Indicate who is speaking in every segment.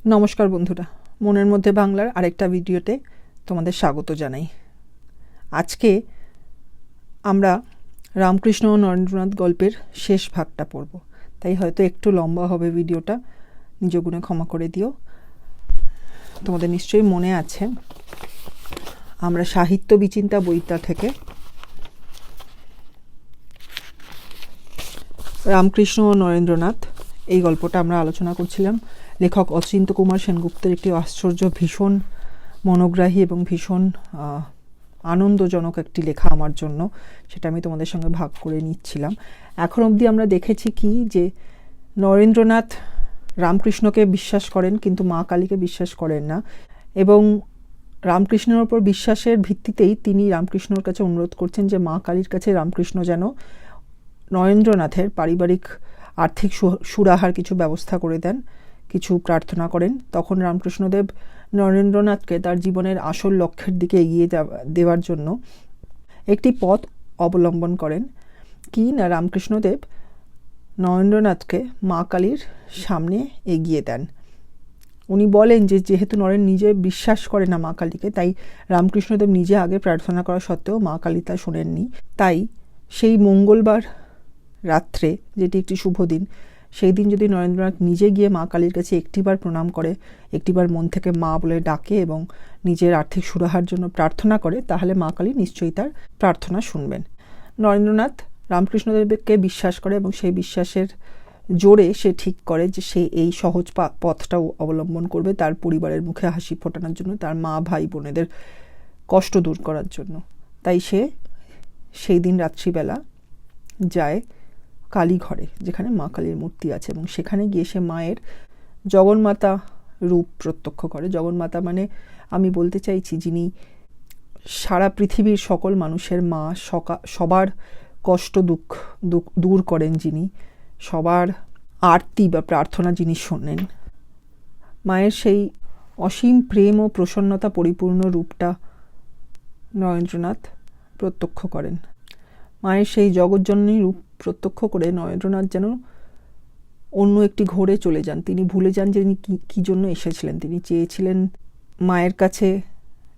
Speaker 1: নমস্কার বন্ধুরা, মনের মধ্যে বাংলার আরেকটা ভিডিওতে তোমাদের স্বাগত জানাই। আজকে আমরা রামকৃষ্ণ ও নরেন্দ্রনাথ গল্পের শেষ ভাগটা পড়ব, তাই হয়তো একটু লম্বা হবে ভিডিওটা, নিজ গুণে ক্ষমা করে দিও। তোমাদের নিশ্চয়ই মনে আছে, আমরা সাহিত্য বিচিন্তা বইটা থেকে রামকৃষ্ণ ও নরেন্দ্রনাথ এই গল্পটা আমরা আলোচনা করছিলাম। লেখক অচিন্ত কুমার সেনগুপ্তের একটি আশ্চর্য, ভীষণ মনোগ্রাহী এবং ভীষণ আনন্দজনক একটি লেখা আমার জন্য, সেটা আমি তোমাদের সঙ্গে ভাগ করে নিচ্ছিলাম। এখন অবধি আমরা দেখেছি কি, যে নরেন্দ্রনাথ রামকৃষ্ণকে বিশ্বাস করেন কিন্তু মা কালীকে বিশ্বাস করেন না, এবং রামকৃষ্ণের ওপর বিশ্বাসের ভিত্তিতেই তিনি রামকৃষ্ণর কাছে অনুরোধ করছেন যে মা কালীর কাছে রামকৃষ্ণ যেন নরেন্দ্রনাথের পারিবারিক আর্থিক সুরাহার কিছু ব্যবস্থা করে দেন, কিছু প্রার্থনা করেন। তখন রামকৃষ্ণদেব নরেন্দ্রনাথকে তার জীবনের আসল লক্ষ্যের দিকে এগিয়ে দেওয়ার জন্য একটি পথ অবলম্বন করেন। কি না, রামকৃষ্ণদেব নরেন্দ্রনাথকে মা কালীর সামনে এগিয়ে দেন। উনি বলেন যে যেহেতু নরেন নিজে বিশ্বাস করে না মা কালীকে, তাই রামকৃষ্ণদেব নিজে আগে প্রার্থনা করা সত্ত্বেও মা কালী তা শোনেননি। তাই সেই মঙ্গলবার রাত্রে, যেটি একটি শুভ দিন, সেই দিন যদি নরেন্দ্রনাথ নিজে গিয়ে মা কালীর কাছে একটিবার প্রণাম করে, একটিবার মন থেকে মা বলে ডাকে এবং নিজের আর্থিক সুরাহার জন্য প্রার্থনা করে, তাহলে মা কালী নিশ্চয়ই তার প্রার্থনা শুনবেন। নরেন্দ্রনাথ রামকৃষ্ণদেবকে বিশ্বাস করে এবং সেই বিশ্বাসের জোরে সে ঠিক করে যে সে এই সহজ পথটাও অবলম্বন করবে তার পরিবারের মুখে হাসি ফোটানোর জন্য, তার মা ভাই বোনেদের কষ্ট দূর করার জন্য। তাই সে সেই দিন রাত্রিবেলা যায় কালীঘরে, যেখানে মা কালীর মূর্তি আছে, এবং সেখানে গিয়ে সে মায়ের জগন্মাতা রূপ প্রত্যক্ষ করে। জগন্মাতা মানে আমি বলতে চাইছি যিনি সারা পৃথিবীর সকল মানুষের মা, সবার কষ্ট দুঃখ দূর করেন, যিনি সবার আরতি বা প্রার্থনা যিনি শোনেন। মায়ের সেই অসীম প্রেম ও প্রসন্নতা পরিপূর্ণ রূপটা নরেন্দ্রনাথ প্রত্যক্ষ করেন। মায়ের সেই জগৎজননী রূপ প্রত্যক্ষ করে নরেন্দ্রনাথ যেন অন্য একটি ঘোরে চলে যান। তিনি ভুলে যান যে তিনি কী জন্য এসেছিলেন। তিনি চেয়েছিলেন মায়ের কাছে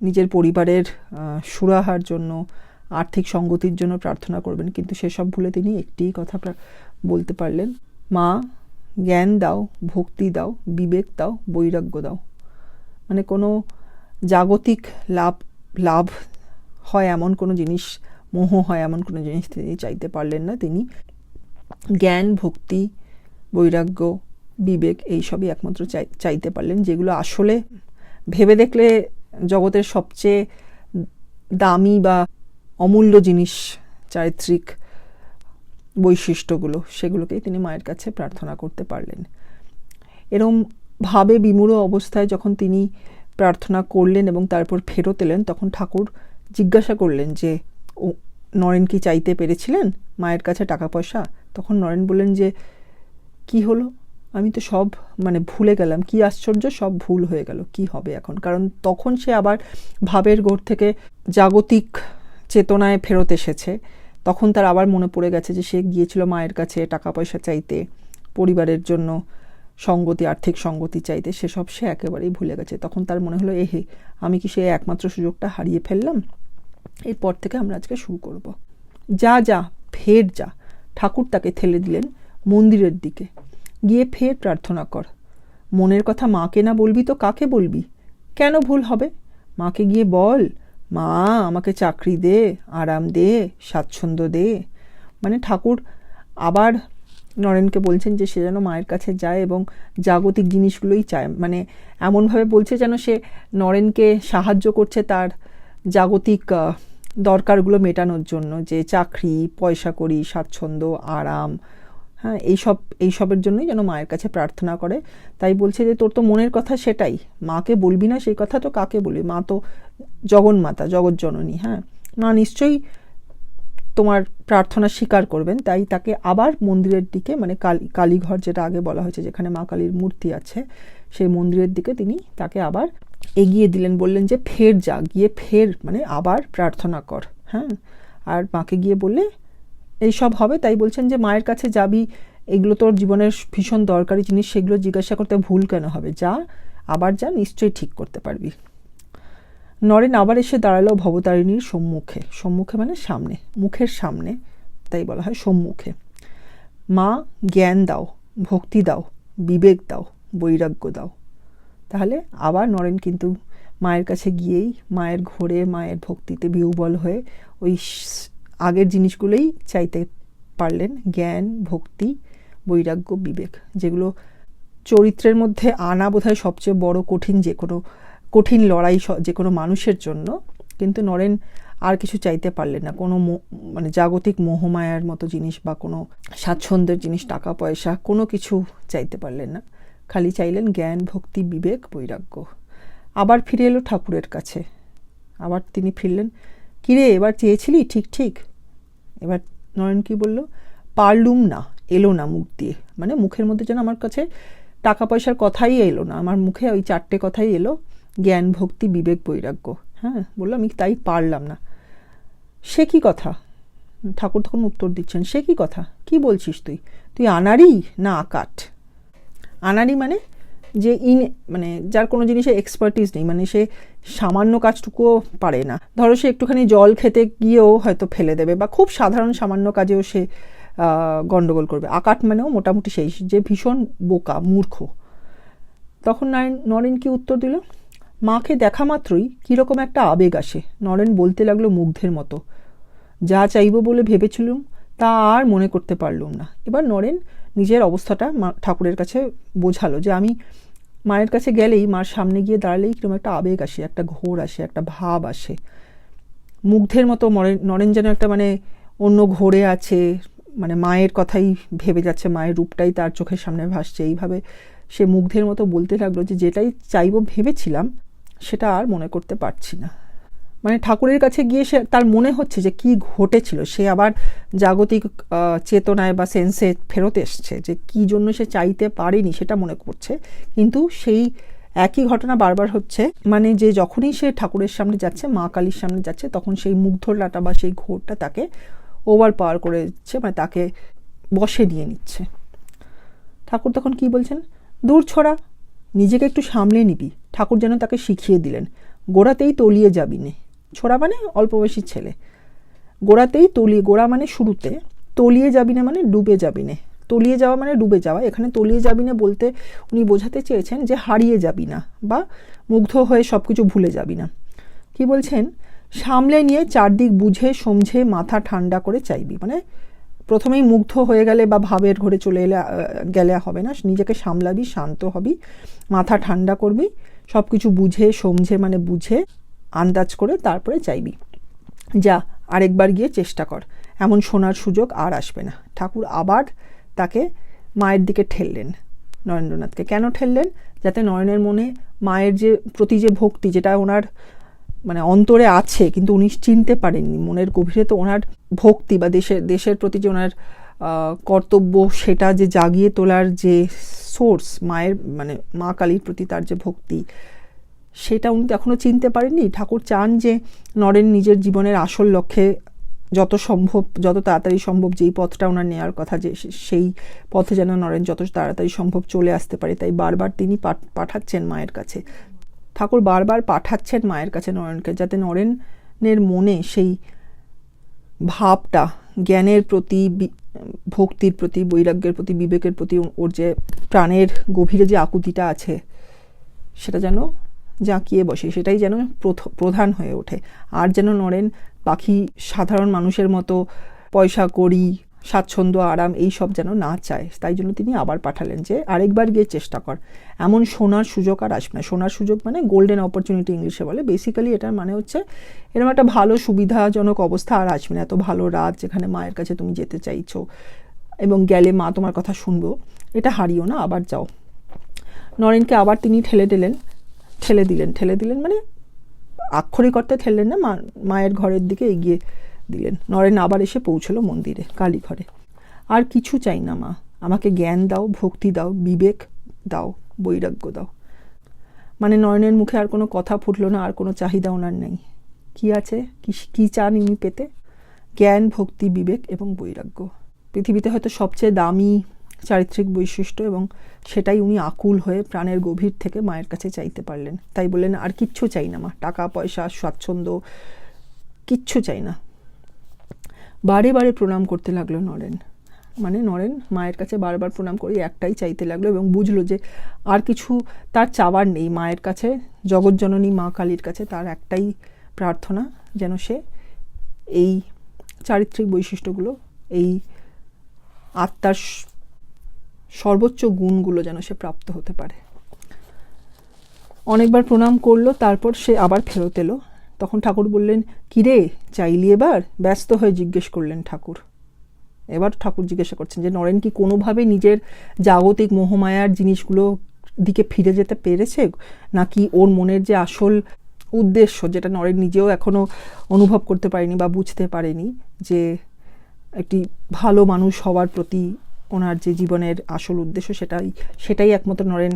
Speaker 1: নিজের পরিবারের সুরাহার জন্য, আর্থিক সঙ্গতির জন্য প্রার্থনা করবেন, কিন্তু সেসব ভুলে তিনি একটিই কথা বলতে পারলেন, মা জ্ঞান দাও, ভক্তি দাও, বিবেক দাও, বৈরাগ্য দাও। মানে কোনো জাগতিক লাভ হয় এমন কোনো জিনিস, মোহ হয় এমন কোনো জিনিস তিনি চাইতে পারলেন না। তিনি জ্ঞান, ভক্তি, বৈরাগ্য, বিবেক এইসবই একমাত্র চাইতে পারলেন, যেগুলো আসলে ভেবে দেখলে জগতের সবচেয়ে দামি বা অমূল্য জিনিস, চারিত্রিক বৈশিষ্ট্যগুলো, সেগুলোকেই তিনি মায়ের কাছে প্রার্থনা করতে পারলেন। এরম ভাবে বিমূঢ় অবস্থায় যখন তিনি প্রার্থনা করলেন এবং তারপর ফেরত এলেন, তখন ঠাকুর জিজ্ঞাসা করলেন যে নরেন কি চাইতে পেরেছিলেন মায়ের কাছে টাকা পয়সা? তখন নরেন বললেন যে কি হলো, আমি তো সব ভুলে গেলাম, কি আশ্চর্য, সব ভুল হয়ে গেল, কি হবে এখন? কারণ তখন সে আবার ভাবের ঘোর থেকে জাগতিক চেতনায় ফেরত এসেছে। তখন তার আবার মনে পড়ে গেছে যে সে গিয়েছিল মায়ের কাছে টাকা পয়সা চাইতে, পরিবারের জন্য সঙ্গতি, আর্থিক সঙ্গতি চাইতে, সেসব সে একেবারেই ভুলে গেছে। তখন তার মনে হলো, আমি কি সেই একমাত্র সুযোগটা হারিয়ে ফেললাম? এরপর থেকে আমরা আজকে শুরু করব। যা ফের যা। ঠাকুর তাকে ঠেলে দিলেন মন্দিরের দিকে। গিয়ে ফের প্রার্থনা কর। মনের কথা মাকে না বলবি তো কাকে বলবি? কেন ভুল হবে? মাকে গিয়ে বল, মা আমাকে চাকরি দে, আরাম দে, স্বাচ্ছন্দ্য দে। ঠাকুর আবার নরেনকে বলছেন যে সে যেন মায়ের কাছে যায় এবং জাগতিক জিনিসগুলোই চায়। এমনভাবে বলছে যেন সে নরেনকে সাহায্য করছে তার জাগতিক দরকারগুলো মেটানোর জন্য, যে চাকরি, পয়সা করি, স্বাচ্ছন্দ্য, আরাম, হ্যাঁ, এইসবের জন্যই যেন মায়ের কাছে প্রার্থনা করে। তাই বলছে যে তোর তো মনের কথা সেটাই, মাকে বলবি না সেই কথা তো কাকে বলবি? মা তো জগন্মাতা, জগৎজননী, হ্যাঁ, মা নিশ্চয়ই তোমার প্রার্থনা স্বীকার করবেন। তাই তাকে আবার মন্দিরের দিকে, কালীঘর যেটা আগে বলা হয়েছে, যেখানে মা কালীর মূর্তি আছে, সেই মন্দিরের দিকে তিনি তাকে আবার এগিয়ে দিলেন। বললেন যে ফের যা, গিয়ে ফের আবার প্রার্থনা কর, হ্যাঁ। আর মাকে গিয়ে বললে এইসব হবে। তাই বলছেন যে মায়ের কাছে যাবি, এগুলো তোর জীবনের ভীষণ দরকারি জিনিস, সেগুলো জিজ্ঞাসা করতে ভুল কেন হবে? যা আবার যা, নিশ্চয়ই ঠিক করতে পারবি। নরেন আবার এসে দাঁড়ালো ভবতারিণীর সম্মুখে। সম্মুখে মানে সামনে, মুখের সামনে, তাই বলা হয় সম্মুখে। মা, জ্ঞান দাও, ভক্তি দাও, বিবেক দাও, বৈরাগ্য দাও। তাহলে আবার নরেন কিন্তু মায়ের কাছে গিয়েই মায়ের ঘোরে, মায়ের ভক্তিতে বিহ্বল হয়ে ওই আগের জিনিসগুলোই চাইতে পারলেন, জ্ঞান, ভক্তি, বৈরাগ্য, বিবেক, যেগুলো চরিত্রের মধ্যে আনা বোধহয় সবচেয়ে বড় কঠিন, যে কোনো কঠিন লড়াই যে কোনো মানুষের জন্য। কিন্তু নরেন আর কিছু চাইতে পারলেন না, কোনো মানে জাগতিক মোহমায়ার মতো জিনিস বা কোনো স্বাচ্ছন্দ্যের জিনিস, টাকা পয়সা, কোনো কিছু চাইতে পারলেন না। খালি চাইলেন জ্ঞান, ভক্তি, বিবেক, বৈরাগ্য। আবার ফিরে এলো ঠাকুরের কাছে। আবার তিনি ফিরলেন, কিরে এবার চেয়েছিলি ঠিক ঠিক? এবার নরেন কি বলল? পারলুম না, এলো না মুখ দিয়ে, মানে মুখের মধ্যে যেন আমার কাছে টাকা পয়সার কথাই এলো না, আমার মুখে ওই 4টে কথাই এলো, জ্ঞান, ভক্তি, বিবেক, বৈরাগ্য। হ্যাঁ, বললাম আমি তাই পারলাম না। সে কি কথা? ঠাকুর তখন উত্তর দিচ্ছেন, সে কি কথা, কি বলছিস তুই? তুই আনাড়ি না আকাট? আনাড়ি মানে যে মানে যার কোনো জিনিসে এক্সপার্টিস নেই, মানে সে সামান্য কাজটুকুও পারে না। ধরো সে একটুখানি জল খেতে গিয়েও হয়তো ফেলে দেবে, বা খুব সাধারণ সামান্য কাজেও সে গণ্ডগোল করবে। আকাট মানেও মোটামুটি সেই, যে ভীষণ বোকা, মূর্খ। তখন নরেন কি উত্তর দিল? মাকে দেখা মাত্রই কীরকম একটা আবেগ আসে। নরেন বলতে লাগলো মুগ্ধের মতো, যা চাইব বলে ভেবেছিলুম তা আর মনে করতে পারলুম না। এবার নরেন নিজের অবস্থাটা ঠাকুরের কাছে বোঝালো, যে আমি মায়ের কাছে গেলেই, মার সামনে গিয়ে দাঁড়ালেই কীরকম একটা আবেগ আসে, একটা ঘোর আসে, একটা ভাব আসে। মুগ্ধের মতো নরেন যেন একটা মানে অন্য ঘোরে আছে, মানে মায়ের কথাই ভেবে যাচ্ছে, মায়ের রূপটাই তার চোখের সামনে ভাসছে। এইভাবে সে মুগ্ধের মতো বলতে লাগলো যে যেটাই চাইব ভেবেছিলাম সেটা আর মনে করতে পারছি না। মানে ঠাকুরের কাছে গিয়ে সে, তার মনে হচ্ছে যে কি ঘটেছিল, সে আবার জাগতিক চেতনায় বা সেন্সে ফেরত এসছে, যে কি জন্য সে চাইতে পারেনি সেটা মনে করছে। কিন্তু সেই একই ঘটনা বারবার হচ্ছে, মানে যে যখনই সে ঠাকুরের সামনে যাচ্ছে, মা কালীর সামনে যাচ্ছে, তখন সেই মুগ্ধলাটা বা সেই ঘোরটা তাকে ওভার পাওয়ার করে দিচ্ছে, মানে তাকে বশে নিয়ে নিচ্ছে। ঠাকুর তখন কি বলছেন? দূর ছোড়া, নিজেকে একটু সামলে নিবি। ঠাকুর যেন তাকে শিখিয়ে দিলেন, গোড়াতেই তলিয়ে যাবি নে। ছোড়া মানে অল্প বয়সী ছেলে। গোড়াতেই গোড়া মানে শুরুতে, তলিয়ে যাবি না মানে ডুবে যাবি নে। তলিয়ে যাওয়া মানে ডুবে যাওয়া। এখানে তলিয়ে যাবি না বলতে উনি বোঝাতে চেয়েছেন যে হারিয়ে যাবি না বা মুগ্ধ হয়ে সব কিছু ভুলে যাবি না। কি বলছেন? সামলে নিয়ে চারদিক বুঝে সমঝে মাথা ঠান্ডা করে চাইবি। মানে প্রথমেই মুগ্ধ হয়ে গেলে বা ভাবের ঘরে চলে গেলে হবে না, নিজেকে সামলাবি, শান্ত হবি, মাথা ঠান্ডা করবি, সব কিছু বুঝে সমঝে মানে বুঝে আন্দাজ করে তারপরে চাইবি। যা আরেকবার গিয়ে চেষ্টা কর, এমন শোনার সুযোগ আর আসবে না। ঠাকুর আবার তাকে মায়ের দিকে ঠেললেন, নরেন্দ্রনাথকে। কেন ঠেললেন? যাতে নয়নের মনে মায়ের যে প্রতি যে ভক্তি, যেটা ওনার মানে অন্তরে আছে কিন্তু উনি চিনতে পারেননি, মনের গভীরে তো ওনার ভক্তি বা দেশের প্রতি যে ওনার কর্তব্য, সেটা যে জাগিয়ে তোলার যে সোর্স, মায়ের মানে মা কালীর প্রতি তার যে ভক্তি, সেটা উনি এখনও চিনতে পারেননি। ঠাকুর চান যে নরেন নিজের জীবনের আসল লক্ষ্যে যত তাড়াতাড়ি সম্ভব যেই পথটা ওনার নেওয়ার কথা, যে সেই পথে যেন নরেন যত তাড়াতাড়ি সম্ভব চলে আসতে পারে। তাই বারবার তিনি পাঠাচ্ছেন মায়ের কাছে। ঠাকুর বারবার পাঠাচ্ছেন মায়ের কাছে নরেনকে, যাতে নরেনের মনে সেই ভাবটা, জ্ঞানের প্রতি, ভক্তির প্রতি, বৈরাগ্যের প্রতি, বিবেকের প্রতি ওর যে প্রাণের গভীরে যে আকুতিটা আছে, সেটা যেন জাঁকিয়ে বসে, সেটাই যেন প্রধান হয়ে ওঠে। আর যেন নরেন বাকি সাধারণ মানুষের মতো পয়সা কড়ি, স্বাচ্ছন্দ্য, আরাম এইসব যেন না চায়। তাই জন্য তিনি আবার পাঠালেন যে আরেকবার গিয়ে চেষ্টা কর, এমন শোনার সুযোগ আর আসবে না। শোনার সুযোগ মানে গোল্ডেন অপরচুনিটি ইংলিশে বলে। বেসিক্যালি এটার মানে হচ্ছে এরকম একটা ভালো সুবিধাজনক অবস্থা আর আসবে না। এত ভালো রাত যেখানে মায়ের কাছে তুমি যেতে চাইছো এবং গেলে মা তোমার কথা শুনবো, এটা হারিও না, আবার যাও। নরেনকে আবার তিনি ঠেলে দিলেন মানে আক্ষরিক অর্থে ঠেললেন না, মায়ের ঘরের দিকে এগিয়ে দিলেন। নরেন আবার এসে পৌঁছলো মন্দিরে, কালী ঘরে। আর কিছু চাই না মা, আমাকে জ্ঞান দাও, ভক্তি দাও, বিবেক দাও, বৈরাগ্য দাও। মানে নয়নের মুখে আর কোনো কথা ফুটলো না, আর কোনো চাহিদা ওনার নেই। কি আছে, কি চান ইনি পেতে? জ্ঞান, ভক্তি, বিবেক এবং বৈরাগ্য। পৃথিবীতে হয়তো সবচেয়ে দামি, চারিত্রিক বৈশিষ্ট্য, এবং সেটাই উনি আকুল হয়ে প্রাণের গভীর থেকে মায়ের কাছে চাইতে পারলেন। তাই বললেন, আর কিচ্ছু চাই না মা, টাকা পয়সা স্বাচ্ছন্দ্য কিচ্ছু চাই না। বারে বারে প্রণাম করতে লাগলো নরেন। মানে নরেন মায়ের কাছে বারবার প্রণাম করে একটাই চাইতে লাগলো, এবং বুঝলো যে আর কিছু তার চাওয়ার নেই মায়ের কাছে, জগৎজননী মা কালীর কাছে তার একটাই প্রার্থনা, যেন সে এই চারিত্রিক বৈশিষ্ট্যগুলো, এই আত্মার সর্বোচ্চ গুণগুলো যেন সে প্রাপ্ত হতে পারে। অনেকবার প্রণাম করলো, তারপর সে আবার ফেরত এলো। তখন ঠাকুর বললেন, কিরে চাইলি এবার? ব্যস্ত হয়ে জিজ্ঞেস করলেন ঠাকুর। এবার ঠাকুর জিজ্ঞাসা করছেন যে নরেন কি কোনোভাবে নিজের জাগতিক মোহমায়ার জিনিসগুলো দিকে ফিরে যেতে পেরেছে, নাকি ওর মনের যে আসল উদ্দেশ্য, যেটা নরেন নিজেও এখনও অনুভব করতে পারেনি বা বুঝতে পারেনি, যে একটি ভালো মানুষ হওয়ার প্রতি ওনার যে জীবনের আসল উদ্দেশ্য, সেটাই একমাত্র নরেন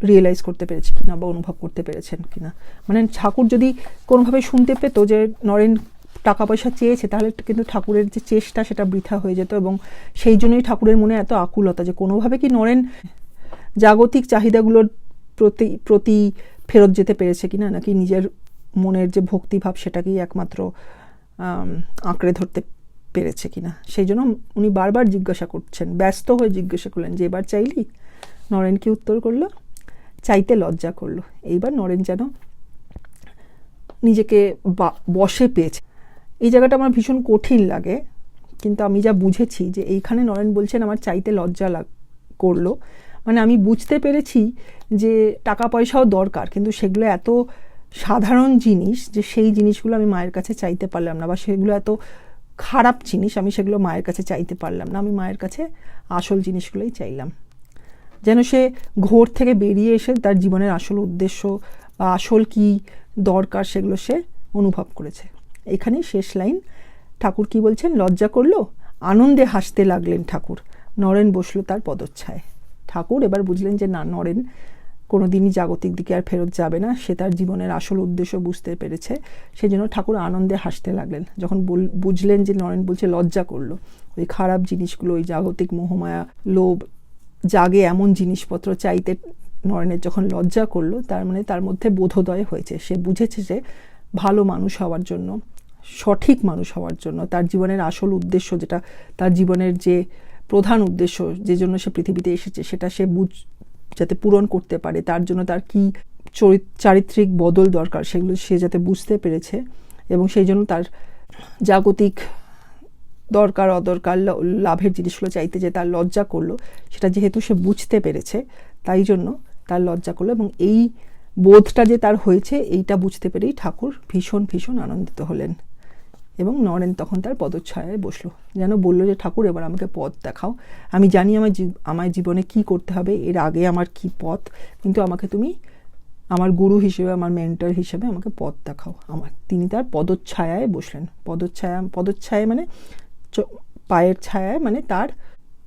Speaker 1: রিয়েলাইজ করতে পেরেছে কিনা বা অনুভব করতে পেরেছেন কিনা। মানে ঠাকুর যদি কোনোভাবে শুনতে পেত যে নরেন টাকা পয়সা চেয়েছে, তাহলে কিন্তু ঠাকুরের যে চেষ্টা সেটা বৃথা হয়ে যেত, এবং সেই জন্যই ঠাকুরের মনে এত আকুলতা যে কোনোভাবে কি নরেন জাগতিক চাহিদাগুলোর প্রতি ফেরত যেতে পেরেছে কিনা, নাকি নিজের মনের যে ভক্তিভাব সেটাকেই একমাত্র আঁকড়ে ধরতে পেরেছে কিনা। সেই জন্য উনি বারবার জিজ্ঞাসা করছেন, ব্যস্ত হয়ে জিজ্ঞাসা করলেন যে এবার চাইলি? নরেন কি উত্তর করলো? চাইতে লজ্জা করলো। এইবার নরেন যেন নিজেকে বশে পেয়েছে। এই জায়গাটা আমার ভীষণ কঠিন লাগে, কিন্তু আমি যা বুঝেছি যে এইখানে নরেন বলছেন আমার চাইতে লজ্জা করলো, মানে আমি বুঝতে পেরেছি যে টাকা পয়সাও দরকার, কিন্তু সেগুলো এত সাধারণ জিনিস যে সেই জিনিসগুলো আমি মায়ের কাছে চাইতে পারলাম না, বা সেগুলো এত খারাপ জিনিস আমি সেগুলো মায়ের কাছে চাইতে পারলাম না। আমি মায়ের কাছে আসল জিনিসগুলোই চাইলাম, যেন সে ঘোর থেকে বেরিয়ে এসে তার জীবনের আসল উদ্দেশ্য বা আসল কি দরকার সেগুলো সে অনুভব করেছে। এখানেই শেষ লাইন। ঠাকুর কি বলছেন? লজ্জা করলো, আনন্দে হাসতে লাগলেন ঠাকুর। নরেন বসলো তার পদচ্ছায়। ঠাকুর এবার বুঝলেন যে না, নরেন কোনোদিনই জাগতিক দিকে আর ফেরত যাবে না, সে তার জীবনের আসল উদ্দেশ্য বুঝতে পেরেছে। সেই জন্য ঠাকুর আনন্দে হাসতে লাগলেন যখন বুঝলেন যে নরেন বলছে লজ্জা করলো। ওই খারাপ জিনিসগুলো, ওই জাগতিক মোহমায়া, লোভ জাগে এমন জিনিসপত্র চাইতে নরেনের যখন লজ্জা করলো, তার মানে তার মধ্যে বোধোদয় হয়েছে। সে বুঝেছে যে ভালো মানুষ হওয়ার জন্য, সঠিক মানুষ হওয়ার জন্য, তার জীবনের আসল উদ্দেশ্য, যেটা তার জীবনের যে প্রধান উদ্দেশ্য, যে জন্য সে পৃথিবীতে এসেছে, সেটা সে যাতে পূরণ করতে পারে, তার জন্য তার কি চারিত্রিক বদল দরকার সেগুলো সে যাতে বুঝতে পেরেছে, এবং সেই জন্য তার জাগতিক দরকার অদরকার লাভের জিনিসগুলো চাইতে যে তার লজ্জা করলো, সেটা যেহেতু সে বুঝতে পেরেছে তাই জন্য তার লজ্জা করলো। এবং এই বোধটা যে তার হয়েছে, এইটা বুঝতে পেরেই ঠাকুর ভীষণ ভীষণ আনন্দিত হলেন, এবং নরেন তখন তার পদচ্ছায়ায় বসলো, যেন বললো যে ঠাকুর এবার আমাকে পথ দেখাও। আমি জানি আমার জীবনে কি করতে হবে, এর আগে আমার কি পথ, কিন্তু আমাকে তুমি আমার গুরু হিসেবে, আমার মেন্টর হিসেবে আমাকে পথ দেখাও। তিনি তার পদচ্ছায়ায় বসলেন। পদচ্ছায়া মানে পায়ের ছায়ায়, মানে তার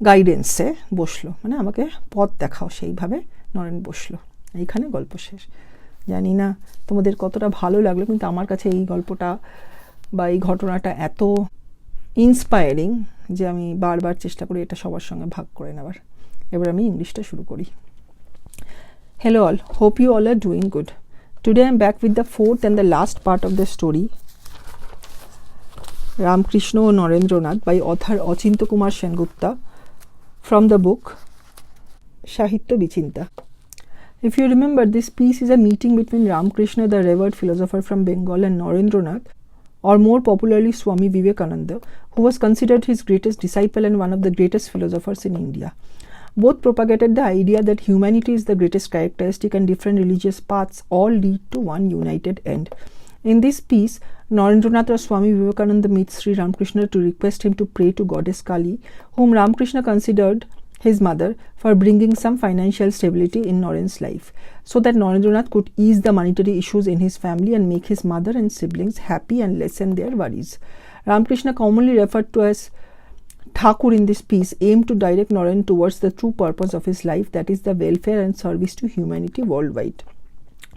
Speaker 1: গাইডেন্সে বসলো, মানে আমাকে পথ দেখাও, সেইভাবে নরেন বসলো। এইখানে গল্প শেষ। জানি না তোমাদের কতটা ভালো লাগলো, কিন্তু আমার কাছে এই গল্পটা বা এই ঘটনাটা এত ইন্সপায়ারিং যে আমি বারবার চেষ্টা করি এটা সবার সঙ্গে ভাগ করে নেবার। এবার আমি ইংলিশটা শুরু করি। Hello all, hope you all are doing good. Today I am back with the fourth and the last part of the story, Ramkrishna and Narendranath, by author Achinta Kumar Sengupta, from the book Sahitya Vichinta. If you remember, this piece is a meeting between Ramkrishna, the revered philosopher from Bengal, and Narendranath, or more popularly Swami Vivekananda, who was considered his greatest disciple and one of the greatest philosophers in India. Both propagated the idea that humanity is the greatest characteristic and different religious paths all lead to one united end. In this piece, Narendranath or Swami Vivekananda meets Sri Ramkrishna to request him to pray to Goddess Kali, whom Ramkrishna considered his mother, for bringing some financial stability in Naren's life, so that Narendranath could ease the monetary issues in his family and make his mother and siblings happy and lessen their worries. Ramkrishna, commonly referred to as Thakur in this piece, aimed to direct Naren towards the true purpose of his life, that is the welfare and service to humanity worldwide.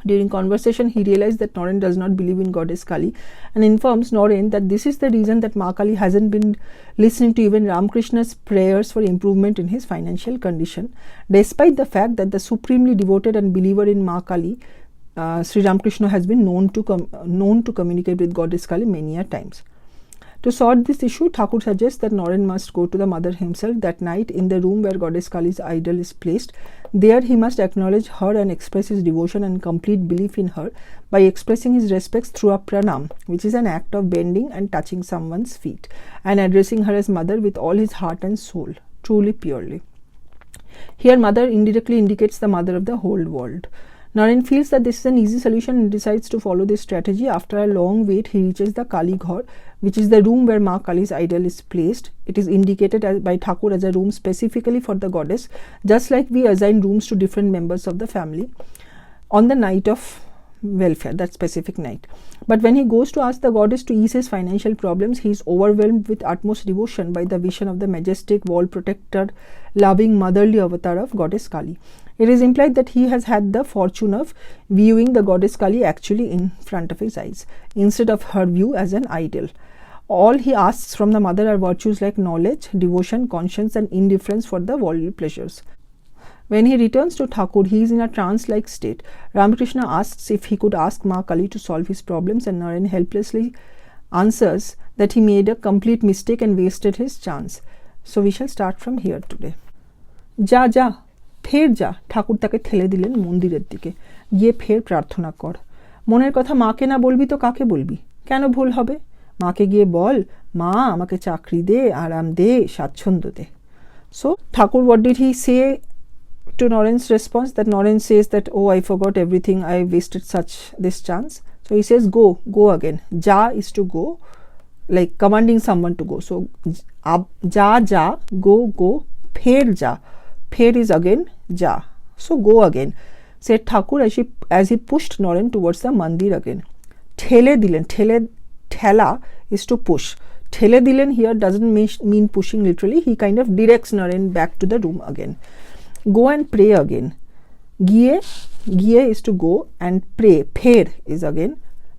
Speaker 1: During conversation, he realized that Naren does not believe in goddess Kali and informs Naren that this is the reason that Ma Kali hasn't been listening to even Ramkrishna's prayers for improvement in his financial condition, despite the fact that the supremely devoted and believer in Ma Kali, Sri Ramkrishna, has been known to communicate with goddess Kali many a times. To sort this issue, Thakur suggests that Naren must go to the mother himself that night in the room where goddess Kali's idol is placed. There he must acknowledge her and express his devotion and complete belief in her by expressing his respects through a pranam, which is an act of bending and touching someone's feet, and addressing her as mother with all his heart and soul, truly purely. Here mother indirectly indicates the mother of the whole world. Naren feels that this is an easy solution and decides to follow this strategy. After a long wait, he reaches the Kali Ghar, which is the room where Ma Kali's idol is placed. It is indicated by Thakur as a room specifically for the goddess, just like we assign rooms to different members of the family on the night of welfare, that specific night. But when he goes to ask the goddess to ease his financial problems, he is overwhelmed with utmost devotion by the vision of the majestic, wall-protected, loving, motherly avatar of goddess Kali. It is implied that he has had the fortune of viewing the goddess Kali actually in front of his eyes, instead of her view as an idol. All he asks from the mother are virtues like knowledge, devotion, conscience, and indifference for the worldly pleasures. When he returns to Thakur, he is in a trance-like state. Ramkrishna asks if he could ask Ma Kali to solve his problems, and Naren helplessly answers that he made a complete mistake and wasted his chance. So we shall start from here today. Ja ja, ফের যা, ঠাকুর তাকে ঠেলে দিলেন মন্দিরের দিকে। গিয়ে ফের প্রার্থনা কর। মনের কথা মাকে না বলবি তো কাকে বলবি? কেন ভুল হবে? মাকে গিয়ে বল, মা আমাকে চাকরি দে, আরাম দে, স্বাচ্ছন্দ্য দে। So Thakur, what did he say to Naren's response? That Naren says that, oh, I forgot everything, I wasted this chance. So he says, go again. Ja is to go, like commanding someone to go. So ja, go, pher ja. Pher is again ja. So go again, said Thakur as he pushed Naren towards the mandir again. Thele dilen. Thela is to push. Thele dilen here doesn't mean pushing literally. He kind of directs Naren back to the room again. Go and pray again. Giye is to go and pray. Pher is again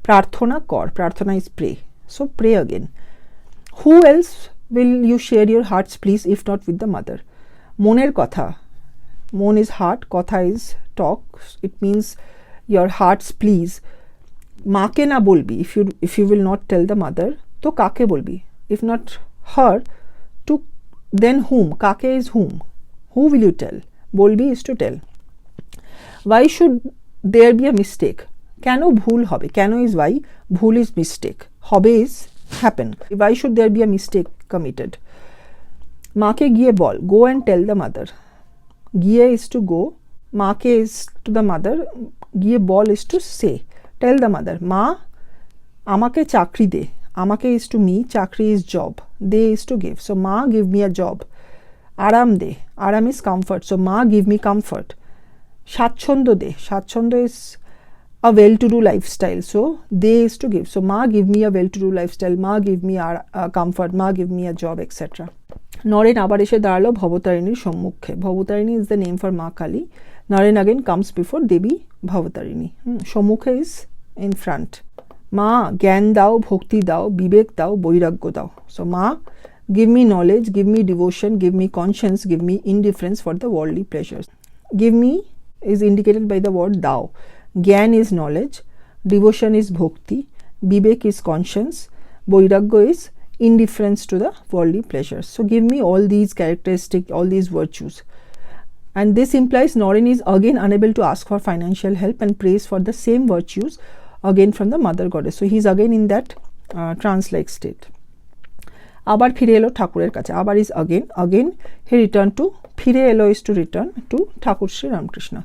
Speaker 1: prarthana kor. Prarthana is pray. So pray again. Who else will you share your heart's please if not with the mother? Moner kotha. Mon is heart, kotha is talk. It means your heart's please. Maake na bolbi. If you will not tell the mother, to kake bolbi. If not her, to then whom? Kake is whom. Who will you tell? Bolbi is to tell. Why should there be a mistake? Keno bhul hobe. Keno is why. Bhul is mistake. Hobe is happen. Why should there be a mistake committed? Maake giye bol. Go and tell the mother. Giye is to go. Maake is to the mother. Giye bol is to say. Tell the mother. Ma, amake chakri de. Amake is to me. Chakri is job. De is to give. So ma, give me a job. Aram de. Aram is comfort. So ma, give me comfort. Shachchondo de. Shachchondo is a well-to-do lifestyle. So de is to give. So ma, give me a well-to-do lifestyle. Ma, give me comfort. Ma, give me a job, etc. Naren আবার এসে দাঁড়ালো ভবতারিণীর সম্মুখে। Bhavatarini is the name for Ma Kali. Naren again comes before Devi Bhavatarini. সম্মুখে is in front. মা জ্ঞান দাও, ভক্তি দাও, বিবেক দাও, বৈরাগ্য দাও। So মা, give me knowledge, give me devotion, give me conscience, give me indifference for the worldly pleasures. Give me is indicated by the word dao. Gyan is knowledge, devotion is bhakti, vivek is conscience, boiragya is indifference to the worldly pleasures. So give me all these characteristics, all these virtues. And this implies Naren is again unable to ask for financial help and prays for the same virtues again from the mother goddess. So he is again in that trance-like state. আবার ফিরে এলো ঠাকুরের কাছে। আবার is again he returned to, ফিরে এলো is to return to Thakur Sri Ramkrishna.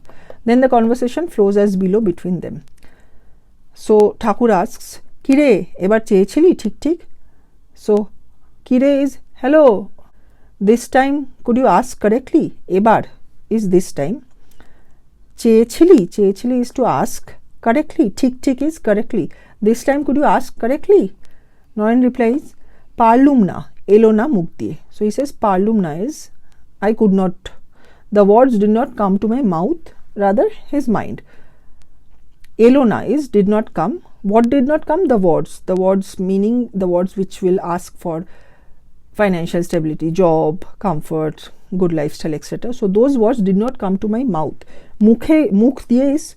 Speaker 1: Then the conversation flows as below between them. So Thakur asks, কিরে এবার চেয়েছিলি ঠিক? So kire is hello. This time could you ask correctly? Ebar is this time. Chechili is to ask correctly. Tik is correctly. This time could you ask correctly? Naren replies, parlum na, elo na mukh diye. So he says parlum na is I could not. The words did not come to my mouth, rather his mind. Elo na is did not come. What did not come? The words meaning the words which will ask for financial stability, job, comfort, good lifestyle, etc. So those words did not come to my mouth. Mukh diye is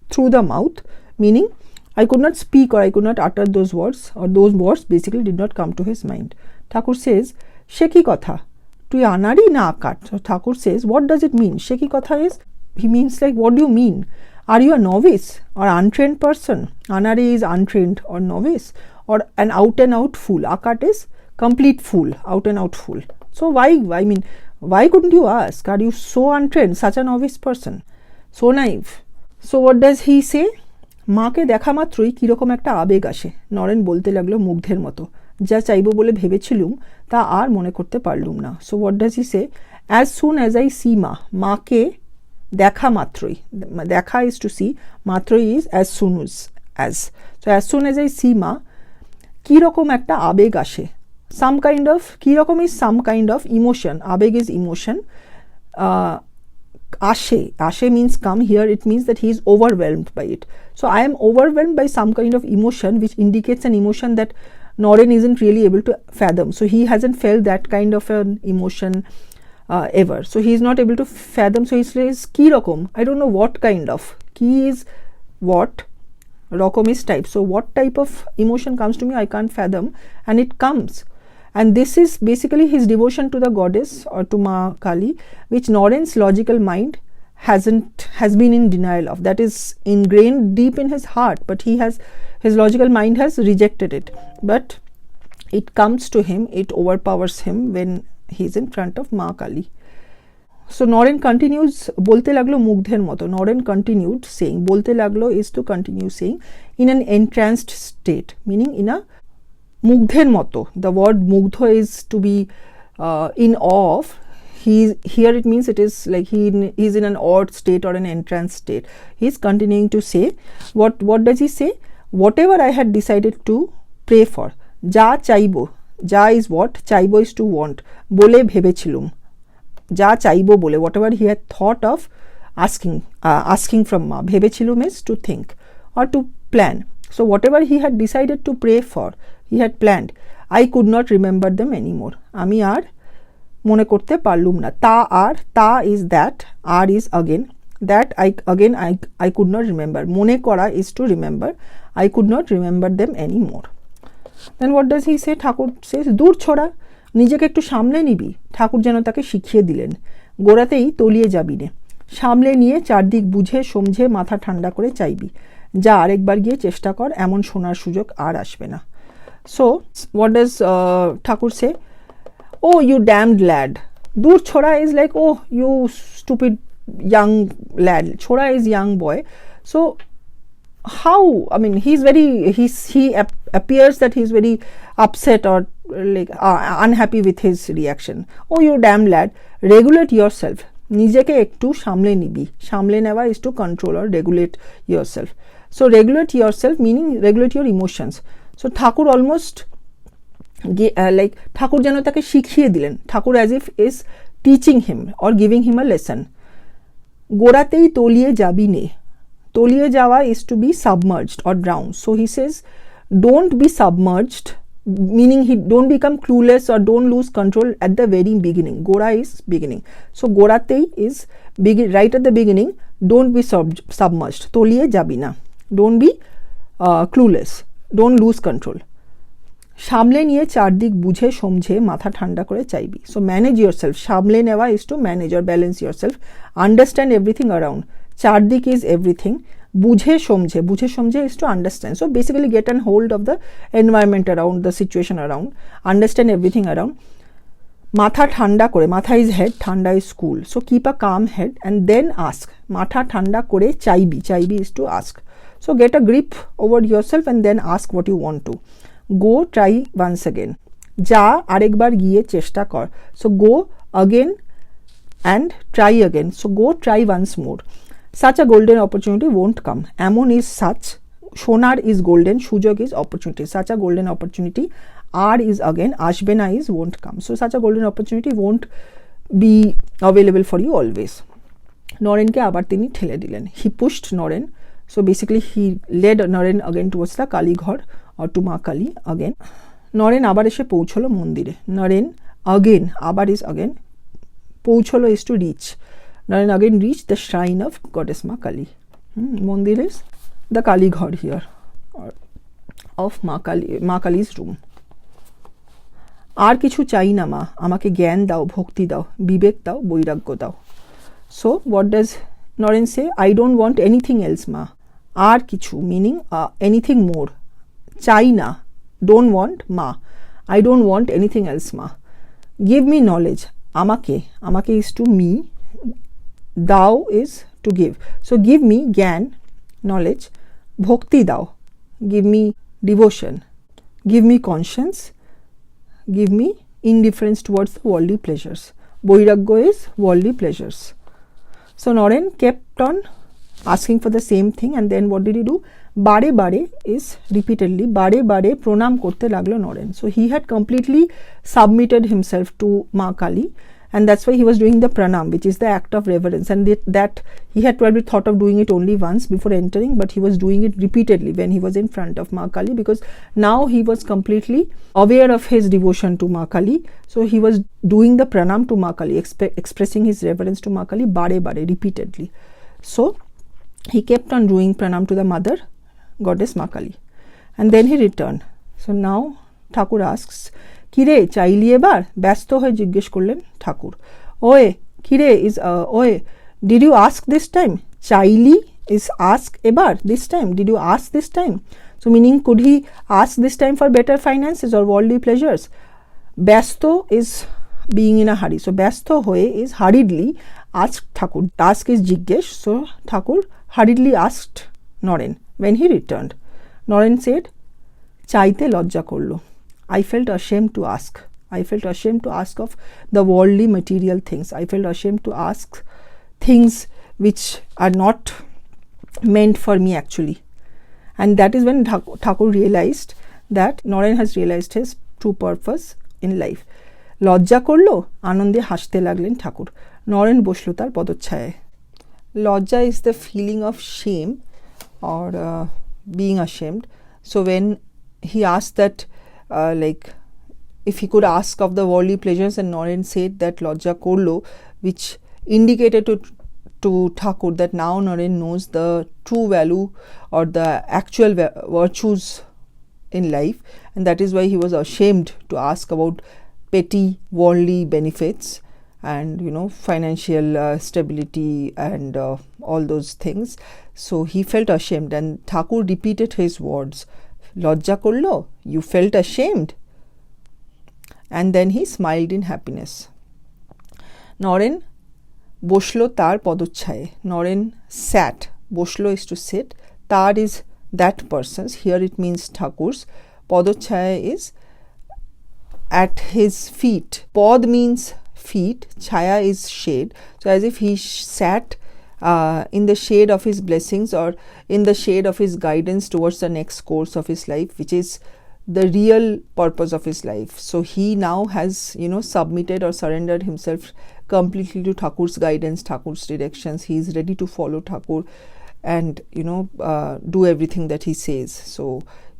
Speaker 1: through the mouth, meaning I could not speak or I could not utter those words, or those words basically did not come to his mind. Thakur says, Sheki kotha, tui anari na akat. So Thakur says, what does it mean? Sheki kotha is, he means like, what do you mean? Are you a novice or untrained person? Anari is untrained or novice, or an out and out fool. Akat is complete fool, out and out fool. So why couldn't you ask? Are you so untrained, such a novice person, so naive? So what does he say? মাকে দেখা মাত্রই কীরকম একটা আবেগ আসে। নরেন বলতে লাগলো মুগ্ধের মতো, যা চাইবো বলে ভেবেছিলুম তা আর মনে করতে পারলুম না। So what does he say? As soon as I see মা, মাকে দেখা মাত্রই, দেখা ইজ টু সি, মাত্রই is as soon as. So as soon as I see মা, কীরকম একটা আবেগ আসে। সাম কাইন্ড অফ, কীরকম is some kind of emotion, আবেগ is emotion. Ashe means come. Here it means that he is overwhelmed by it. So I am overwhelmed by some kind of emotion, which indicates an emotion that Naren isn't really able to fathom. So he hasn't felt that kind of an emotion ever. So he is not able to fathom. So he says, ki rokom. I don't know what kind of. Ki is what. Rokom is type. So what type of emotion comes to me, I can't fathom. And it comes. And this is basically his devotion to the goddess or to Ma Kali, which Naren's logical mind has been in denial of. That is ingrained deep in his heart, but his logical mind has rejected it. But it comes to him, it overpowers him when he is in front of Ma Kali. So Naren continues, bolte laglo mugdher moto. Naren continued saying, bolte laglo is to continue saying, in an entranced state, meaning in a mugdher moto. The word mugdho is to be in awe of. Here it means it is like he is in an awed state or an entranced state. He is continuing to say, what does he say? Whatever I had decided to pray for, ja chaibo, ja is what, chaibo is to want, bole bhebechilum, ja chaibo bole, whatever he had thought of asking from Ma, bhebechilum is to think or to plan. So whatever he had decided to pray for, he had planned, I could not remember them anymore. Ami ar mone korte parlum na. Ta is that, ar is again, that I could not remember. Mone kora is to remember. I could not remember them anymore. Then what does he say? Thakur says, dur choda, নিজেকে একটু সামলে নিবি। ঠাকুর যেন তাকে শিখিয়ে দিলেন, গোড়াতেই তলিয়ে যাবি নে, সামলে নিয়ে চারদিক বুঝে সমঝে মাথা ঠান্ডা করে চাইবি, যা আরেকবার গিয়ে চেষ্টা কর, এমন শোনার সুযোগ আর আসবে না। So what does Thakur say? Oh, you damned lad. Dur chora is like, oh, you stupid young lad. Chora is young boy. So how, I mean, he appears that he's very upset or like unhappy with his reaction. Oh, you damn lad, regulate yourself. নিজেকে একটু সামলে নিবি। সামলে নেওয়া is to control or regulate yourself. So regulate yourself meaning regulate your emotions. So Thakur almost like Thakur যেন তাকে শিখিয়ে দিলেন. Thakur as if is teaching him or giving him a lesson. গোড়াতেই তলিয়ে যাবি নে. তলিয়ে যাওয়া is to be submerged or drowned. So he says, don't be submerged, meaning don't become clueless or don't lose control at the very beginning. Gora is beginning. So গোড়াতেই is right at the beginning. Don't be submerged. তলিয়ে যাবি না. Don't be clueless. Don't lose control. সামলে নিয়ে চারদিক বুঝে সমঝে মাথা ঠান্ডা করে চাইবি। So manage yourself. সামলে নেওয়া is to manage or balance yourself. Understand everything around. চারদিক is everything. বুঝে সমঝে is to understand. So basically get a hold of the environment around, the situation around. Understand everything around. মাথা ঠান্ডা করে, মাথা is head, ঠান্ডা is cool. So keep a calm head and then ask. মাথা ঠান্ডা করে চাইবি is to ask. So get a grip over yourself and then ask what you want to. Go try once again. যা আরেকবার গিয়ে চেষ্টা কর. So go again and try again. So go try once more. Such a golden opportunity won't come. এমন is such. সোনার is golden. সুযোগ is opportunity. Such a golden opportunity. R is again. আসবে না is won't come. So such a golden opportunity won't be available for you always. নরেনকে আবার তিনি ঠেলে দিলেন. He pushed Naren So basically he led Naren again towards the Kali Ghar or to Ma Kali again. Naren আবার এসে পৌঁছলো মন্দিরে. Naren again, আবার is again, পৌঁছলো is to reach. Naren again reached the shrine of goddess Ma Kali. Mandir is the Kali Ghar here, or of Ma Kali's room. আর কিছু চাই না মা, আমাকে জ্ঞান দাও, ভক্তি দাও, বিবেক দাও, বৈরাগ্য দাও. So what does Naren say? I don't want anything else ma. আর কিছু meaning anything more. চাই না, don't want ma. I don't want anything else ma. Give me knowledge. আমাকে is to me. Thou is to give. So give me জ্ঞান, knowledge. Bhakti দাও. Give me devotion. Give me conscience. Give me indifference towards the worldly pleasures. Boiragya is worldly pleasures. So Naren kept on asking for the same thing, and then what did he do? Bare bare is repeatedly, bare bare pranam korte laglo Naren. So he had completely submitted himself to Ma Kali, and that's why he was doing the pranam, which is the act of reverence, and that he had probably thought of doing it only once before entering, but he was doing it repeatedly when he was in front of Ma Kali, because now he was completely aware of his devotion to Ma Kali. So he was doing the pranam to Ma Kali, expressing his reverence to Ma Kali bare bare repeatedly. So he kept on doing pranam to the mother goddess Ma Kali, and then he returned. So now Thakur asks, কিরে চাইলি এবার? ব্যস্ত হয়ে জিজ্ঞেস করলেন ঠাকুর. Way কিরে is way, did you ask this time? চাইলি is ask এবার, this time, did you ask this time? So meaning, could he ask this time for better finances or worldly pleasures? ব্যস্ত is being in a hurry. So ব্যস্ত হয়ে is hurriedly asked Thakur. Ask is জিজ্ঞেস. So Thakur hurriedly asked Naren when he returned. Naren said, চাইতে লজ্জা করলো. I felt ashamed to ask. I felt ashamed to ask of the worldly material things. I felt ashamed to ask things which are not meant for me actually. And that is when Thakur realized that Naren has realized his true purpose in life. লজ্জা করলো, আনন্দে হাসতে লাগলেন ঠাকুর. নরেন বসলো তার পদচ্ছায়ায়. লজ্জা is the feeling of shame or being ashamed. So when he asked that like if he could ask of the worldly pleasures, and Naren said that lojja korlo, which indicated to Thakur that now Naren knows the true value or the actual virtues in life, and that is why he was ashamed to ask about petty worldly benefits and financial stability and all those things. So he felt ashamed, and Thakur repeated his words, লজ্জা করলো, you felt ashamed, and then he smiled in happiness. Naren বসলো তার পদচ্ছায়ে. Naren sat. বসলো is to sit. তার is that person's. Here it means Thakur's. পদচ্ছায়ে is at his feet. Pod means feet. Chaya is shade. So as if he sat in the shade of his blessings, or in the shade of his guidance towards the next course of his life, which is the real purpose of his life. So he now has submitted or surrendered himself completely to Thakur's guidance, Thakur's directions. He is ready to follow Thakur and do everything that he says. So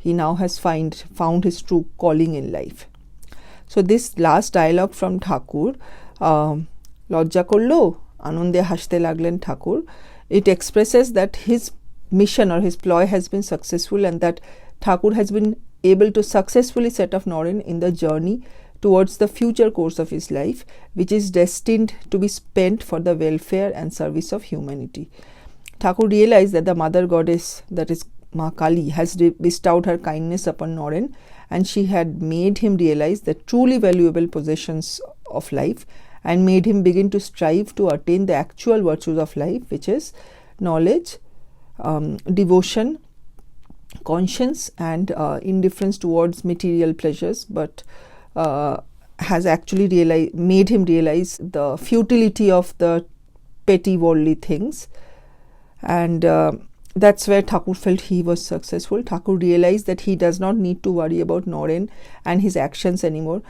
Speaker 1: he now has found his true calling in life. So this last dialogue from Thakur, লজ্জা করলো, আনন্দে হাসতে লাগলেন ঠাকুর, it expresses that his mission or his ploy has been successful, and that Thakur has been able to successfully set off Naren in the journey towards the future course of his life, which is destined to be spent for the welfare and service of humanity. Thakur realized that the mother goddess, that is Ma Kali, has bestowed her kindness upon Naren, and she had made him realize the truly valuable possessions of life, and made him begin to strive to attain the actual virtues of life, which is knowledge, devotion, conscience, and indifference towards material pleasures, but has actually made him realize the futility of the petty worldly things. And that's where Thakur felt he was successful. Thakur realized that he does not need to worry about Naren and his actions anymore.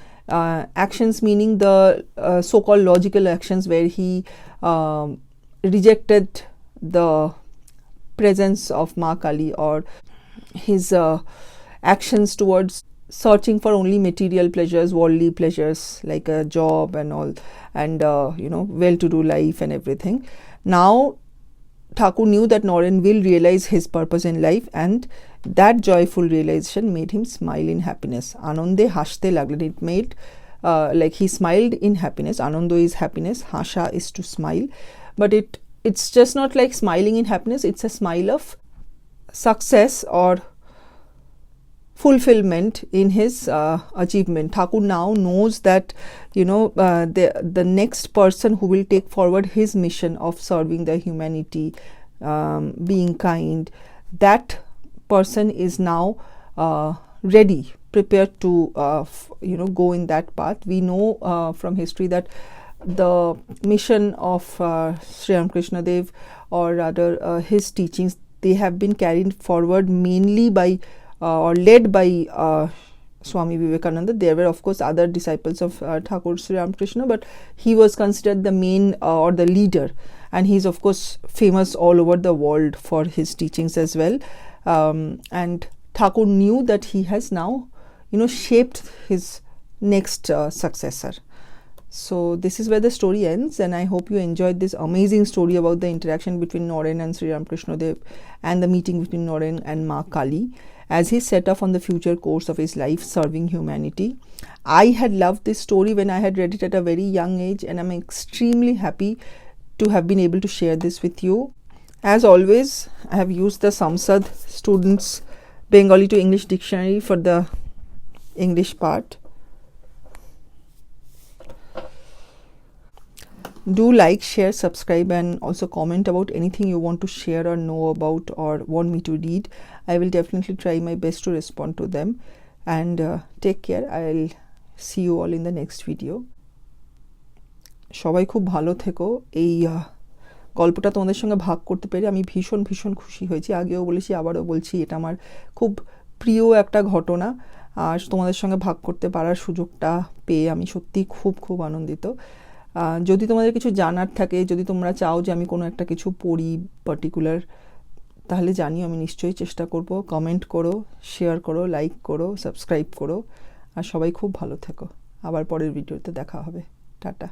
Speaker 1: Actions meaning the so-called logical actions, where he rejected the presence of Ma Kali, or his actions towards searching for only material pleasures, worldly pleasures like a job and all, and well-to-do life and everything. Now Thakur knew that Naren will realize his purpose in life, and that joyful realization made him smile in happiness. Anande hashte laglen. It made like he smiled in happiness. Anando is happiness, hasha is to smile, but it's just not like smiling in happiness, it's a smile of success or fulfillment in his achievement. Thakur now knows that the next person who will take forward his mission of serving the humanity, being kind, that person is now ready, prepared to go in that path. We know from history that the mission of Sri Ramkrishna Dev, or rather his teachings, they have been carried forward mainly by or led by Swami Vivekananda. There were of course other disciples of Thakur Sri Ramkrishna, but he was considered the main or the leader, and he is of course famous all over the world for his teachings as well. And Thakur knew that he has now shaped his next successor. So this is where the story ends, and I hope you enjoyed this amazing story about the interaction between Naren and Sri Ramkrishna Dev, and the meeting between Naren and Ma Kali as he set off on the future course of his life serving humanity. I had loved this story when I had read it at a very young age, and I'm extremely happy to have been able to share this with you. As always, I have used the Samsad Students Bengali to English Dictionary for the English part. Do like, share, subscribe, and also comment about anything you want to share or know about or want me to read. I will definitely try my best to respond to them. And take care. I'll see you all in the next video. সবাই খুব ভালো থেকো। এই গল্পটা তোমাদের সঙ্গে ভাগ করতে পেরে আমি ভীষণ ভীষণ খুশি হয়েছি। আগেও বলেছি, আবারও বলছি, এটা আমার খুব প্রিয় একটা ঘটনা, আর তোমাদের সঙ্গে ভাগ করতে পারার সুযোগটা পেয়ে আমি সত্যি খুব খুব আনন্দিত। যদি তোমাদের কিছু জানার থাকে, যদি তোমরা চাও যে আমি কোনো একটা কিছু পড়ি পার্টিকুলার, তাহলে জানিও, আমি নিশ্চয়ই চেষ্টা করব। কমেন্ট করো, শেয়ার করো, লাইক করো, সাবস্ক্রাইব করো, আর সবাই খুব ভালো থেকো। আবার পরের ভিডিওতে দেখা হবে। টাটা।